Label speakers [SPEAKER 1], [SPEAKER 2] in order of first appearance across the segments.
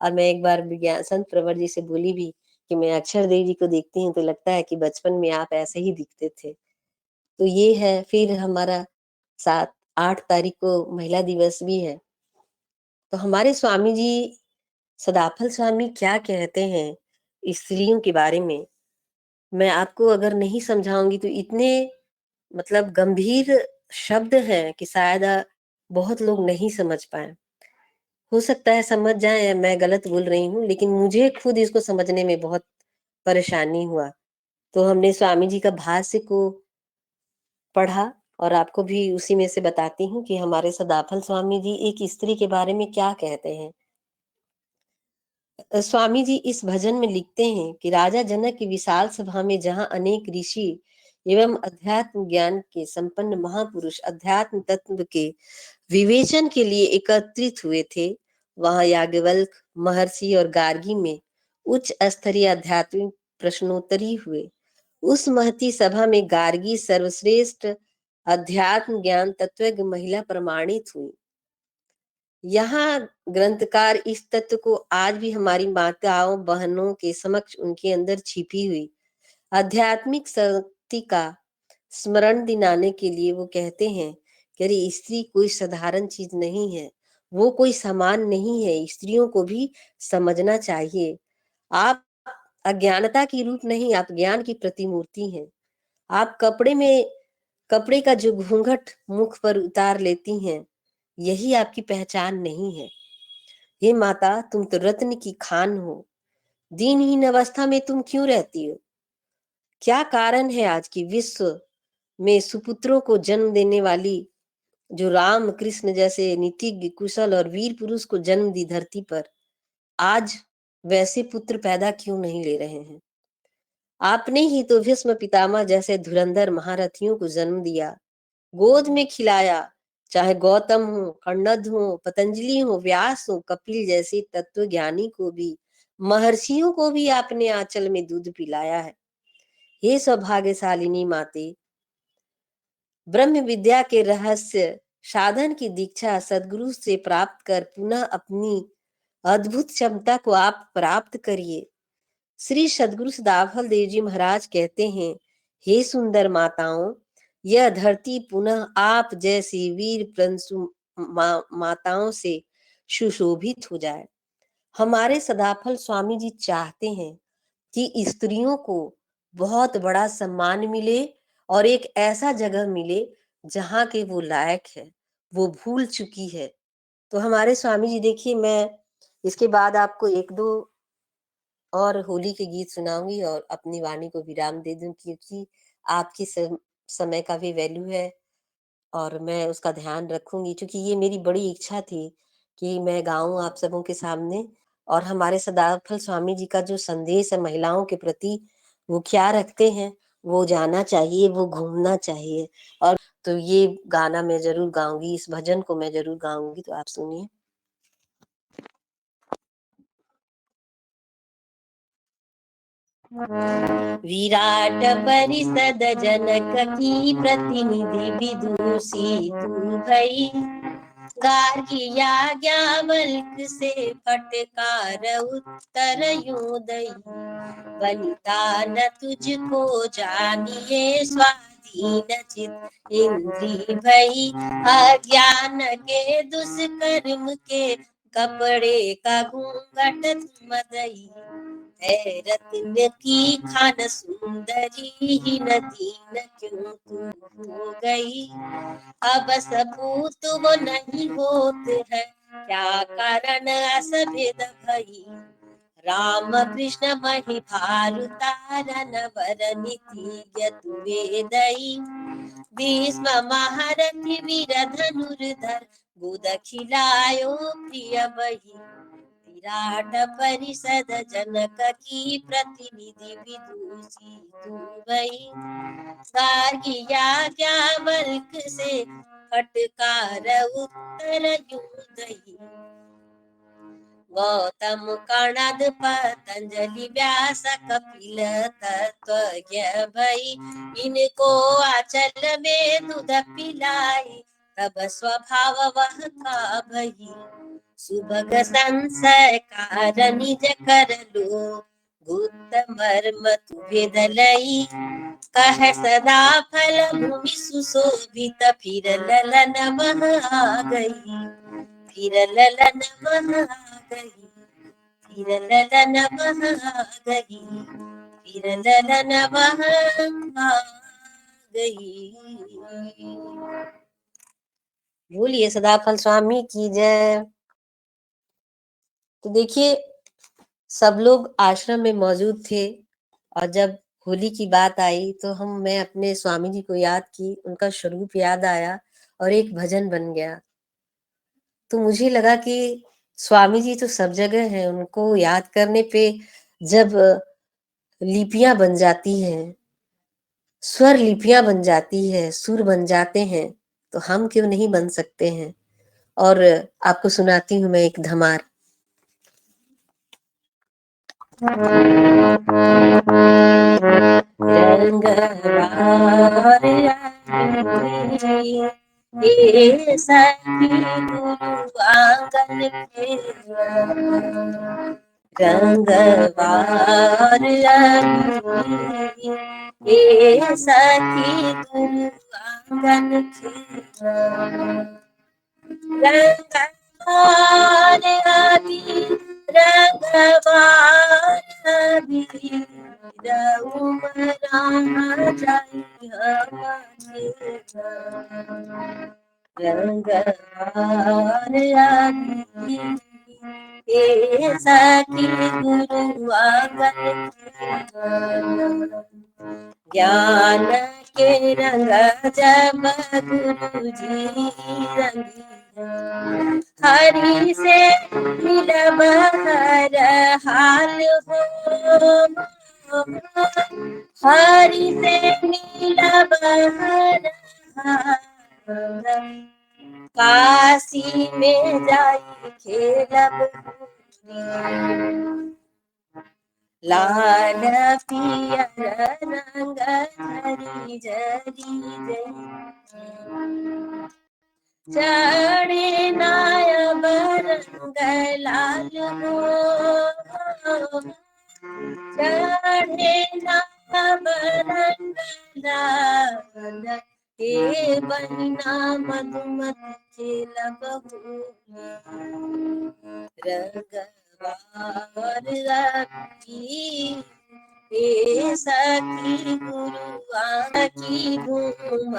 [SPEAKER 1] और मैं एक बार विज्ञान संत प्रवर जी से बोली भी कि मैं अक्षर देव जी को देखती हूँ तो लगता है कि बचपन में आप ऐसे ही दिखते थे। तो ये है, फिर हमारा 7-8 तारीख को महिला दिवस भी है। तो हमारे स्वामी जी सदाफल स्वामी क्या कहते हैं स्त्रियों के बारे में, मैं आपको अगर नहीं समझाऊँगी तो इतने मतलब गंभीर शब्द हैं कि शायद बहुत लोग नहीं समझ पाएँ। हो सकता है समझ जाएँ, मैं गलत बोल रही हूँ, लेकिन मुझे खुद इसको समझने में बहुत परेशानी हुआ। तो हमने स्वामी जी का भाष्य को पढ़ा और आपको भी उसी में से बताती हूँ कि हमारे सदाफल स्वामी जी एक स्त्री के बारे में क्या कहते हैं। स्वामी जी इस भजन में लिखते हैं कि राजा जनक की विशाल सभा में जहां अनेक ऋषि एवं अध्यात्म ज्ञान के संपन्न महापुरुष अध्यात्म तत्व के विवेचन के लिए एकत्रित हुए थे, वहां याज्ञवल्क्य महर्षि और गार्गी में उच्च स्तरीय आध्यात्मिक प्रश्नोत्तरी हुए। उस महती सभा में गार्गी सर्वश्रेष्ठ अध्यात्म ज्ञान तत्वज्ञ महिला प्रमाणित हुई। यहाँ ग्रंथकार इस तत्व को आज भी हमारी माताओं बहनों के समक्ष उनके अंदर छिपी हुई आध्यात्मिक शक्ति का स्मरण दिलाने के लिए वो कहते हैं कि अरे स्त्री कोई साधारण चीज नहीं है, वो कोई सामान नहीं है, स्त्रियों को भी समझना चाहिए। आप अज्ञानता की रूप नहीं, आप ज्ञान की प्रतिमूर्ति हैं। आप कपड़े का जो घूंघट मुख पर उतार लेती हैं, यही आपकी पहचान नहीं है। हे माता, तुम तो रत्न की खान हो, दीनहीन अवस्था में तुम क्यों रहती हो? क्या कारण है आज की विश्व में सुपुत्रों को जन्म देने वाली, जो राम कृष्ण जैसे नीतिज्ञ कुशल और वीर पुरुष को जन्म दी धरती पर, आज वैसे पुत्र पैदा क्यों नहीं ले रहे हैं? आपने ही तो भीष्म पितामह जैसे धुरंधर महारथियों को जन्म दिया, गोद में खिलाया। चाहे गौतम हो, कण्व हो, पतंजलि हो, व्यास हो, कपिल जैसे तत्व ज्ञानी को भी, महर्षियों को भी आपने आंचल में दूध पिलाया है। हे सौभाग्यशालिनी माते, ब्रह्म विद्या के रहस्य साधन की दीक्षा सदगुरु से प्राप्त कर पुनः अपनी अद्भुत क्षमता को आप प्राप्त करिए। श्री सदगुरु सदाफल देव जी महाराज कहते हैं, हे सुंदर माताओं, यह धरती पुनः आप जैसी वीर प्रंसु माताओं से सुशोभित हो जाए। हमारे सदाफल स्वामी जी चाहते हैं कि स्त्रियों को बहुत बड़ा सम्मान मिले और एक ऐसा जगह मिले जहां के वो लायक है, वो भूल चुकी है। तो हमारे स्वामी जी, देखिए मैं इसके बाद आपको एक दो और होली के गीत सुनाऊंगी और अपनी वाणी को विराम दे दूं, क्योंकि आपकी समय का भी वैल्यू है और मैं उसका ध्यान रखूंगी, क्योंकि ये मेरी बड़ी इच्छा थी कि मैं गाऊं आप सबों के सामने। और हमारे सदाफल स्वामी जी का जो संदेश है महिलाओं के प्रति, वो क्या रखते हैं, वो जाना चाहिए, वो घूमना चाहिए। और तो ये गाना मैं जरूर गाऊंगी, इस भजन को मैं जरूर गाऊंगी, तो आप सुनिए। विराट परिषद जनक की प्रतिनिधि विदुषी तू भई, गार्गी आज्ञावल्क्य से फटकार उत्तर यूं दई, वनिता न तुझको जानिए स्वाधीन चित इंद्री भई, अज्ञान के दुष्कर्म के कपड़े का घूंघट तुम दई, है रत्न की खान सुंदरी ही नदीन क्यों तू हो गई, अब सबूत वो नहीं होते हैं, क्या कारण असभेद भई, राम कृष्ण मही भारुतारन वर नीति वेदई, भीष्म महारथी वीर धनुर्धर, बुध खिलायो प्रिय बही, विराट परिषद जनक की प्रतिनिधि विदुषी तू भई, गार्गी आज्ञावल्क्य से फटकार उत्तर यूं दई, गौतम कणद पतंजलि व्यास कपिल तत्वज्ञ भई, इनको आंचल में दूध पिलाई, तब स्वभाव वह था भई, सुभग संस्कार निज कर लो, गुप्त मर्म तु भेद लई। कह सदा फल भूमि सुशोभित, फिर ललन बह आ गई। फिर ललन बह आ गई। फिर ललन बह आ गई। फिर ललन बह आ गई। बोलिए सदाफल स्वामी की जय। तो देखिए, सब लोग आश्रम में मौजूद थे और जब होली की बात आई तो मैं अपने स्वामी जी को याद की, उनका स्वरूप याद आया और एक भजन बन गया। तो मुझे लगा कि स्वामी जी तो सब जगह हैं, उनको याद करने पे जब लिपियां बन जाती हैं, स्वर लिपियां बन जाती है, सुर बन जाते हैं, तो हम क्यों नहीं बन सकते हैं। और आपको सुनाती हूँ मैं एक धमार। रंग ये सखी गुरु आंगन रंगवार ये सखी गुरु आंगन रंगवार रंगवार उमरा जाई रंगवार ये सखी गुरु आंगन ज्ञान के रंग जब गुरु जी रंगी, हरि से मिलब हर हाल हो। हरि से मिलब हर हाल, काशी में जाई खेलब लाल पियर रंग धरी जरी चढ़े नायब रंग लाल हो। चढ़े नायब रंग लाल, हे बहिना मधुमत खेलब रंगवार हे सखी गुरु आकी घूम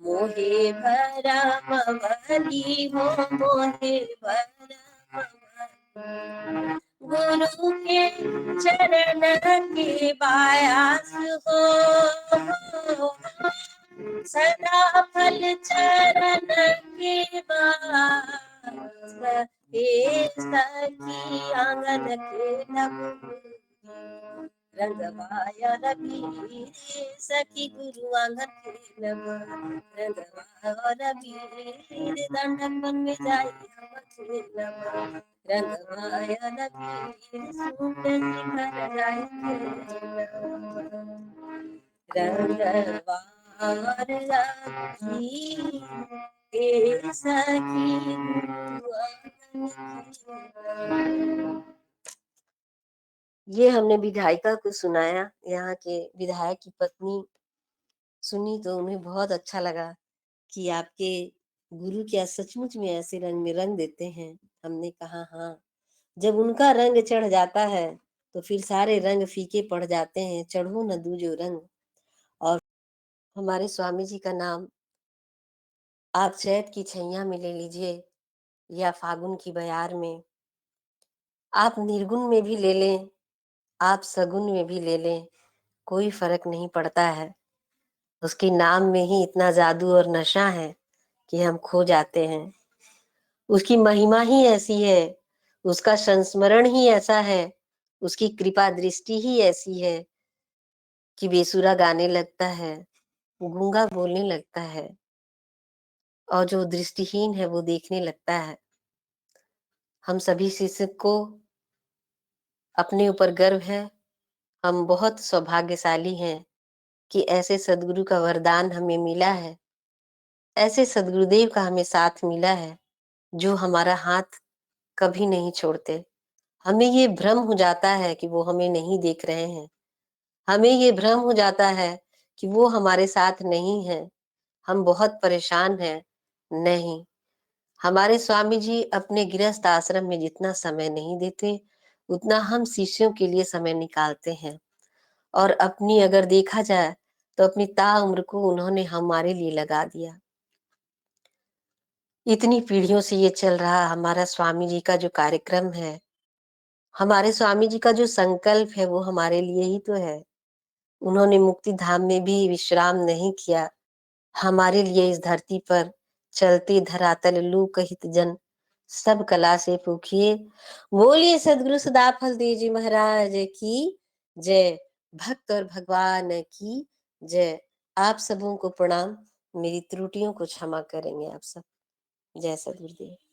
[SPEAKER 1] मोहे भरा मवली हो। मोहे भरा गुरु के चरण के बायास हो। सदा फल चरण के बास, हे सखी आंगन के रंगवाया रवि सखी गुरु आंगन के रंगवाया रवि दंडन में जाई रंगवाया रवि सूट शिखर जाई रंगवार सखी ये हमने विधायिका को सुनाया। यहाँ के विधायक की पत्नी सुनी तो उन्हें बहुत अच्छा लगा कि आपके गुरु क्या सचमुच में ऐसे रंग में रंग देते हैं। हमने कहा हाँ, जब उनका रंग चढ़ जाता है तो फिर सारे रंग फीके पड़ जाते हैं। चढ़ो न दूजो रंग। और हमारे स्वामी जी का नाम आप चैत की छैया में ले लीजिए या फागुन की बयार में, आप निर्गुण में भी ले लें, आप सगुन में भी ले लें, कोई फर्क नहीं पड़ता है। उसके नाम में ही इतना जादू और नशा है कि हम खो जाते हैं। उसकी महिमा ही ऐसी है, उसका संस्मरण ही ऐसा है, उसकी कृपा दृष्टि ही ऐसी है कि बेसुरा गाने लगता है, गूंगा बोलने लगता है और जो दृष्टिहीन है वो देखने लगता है। हम सभी शिष्य को अपने ऊपर गर्व है। हम बहुत सौभाग्यशाली हैं कि ऐसे सदगुरु का वरदान हमें मिला है, ऐसे सदगुरुदेव का हमें साथ मिला है जो हमारा हाथ कभी नहीं छोड़ते। हमें ये भ्रम हो जाता है कि वो हमें नहीं देख रहे हैं। हमें ये भ्रम हो जाता है कि वो हमारे साथ नहीं है, हम बहुत परेशान हैं। नहीं, हमारे स्वामी जी अपने गृहस्थ आश्रम में जितना समय नहीं देते, उतना हम शिष्यों के लिए समय निकालते हैं। और अपनी अगर देखा जाए, तो अपनी ताउम्र को उन्होंने हमारे लिए लगा दिया। इतनी पीढ़ियों से ये चल रहा हमारा स्वामी जी का जो कार्यक्रम है, हमारे स्वामी जी का जो संकल्प है, वो हमारे लिए ही तो है। उन्होंने मुक्ति धाम में भी विश्राम नहीं किया। हमारे लिए इस धरती पर चलते धरातल लोक हित जन सब कला से पूछिए। बोलिए सदगुरु सदा फल दीजिए महाराज की जय। भक्त और भगवान की जय। आप सबों को प्रणाम। मेरी त्रुटियों को क्षमा करेंगे आप सब। जय सदगुरुदेव।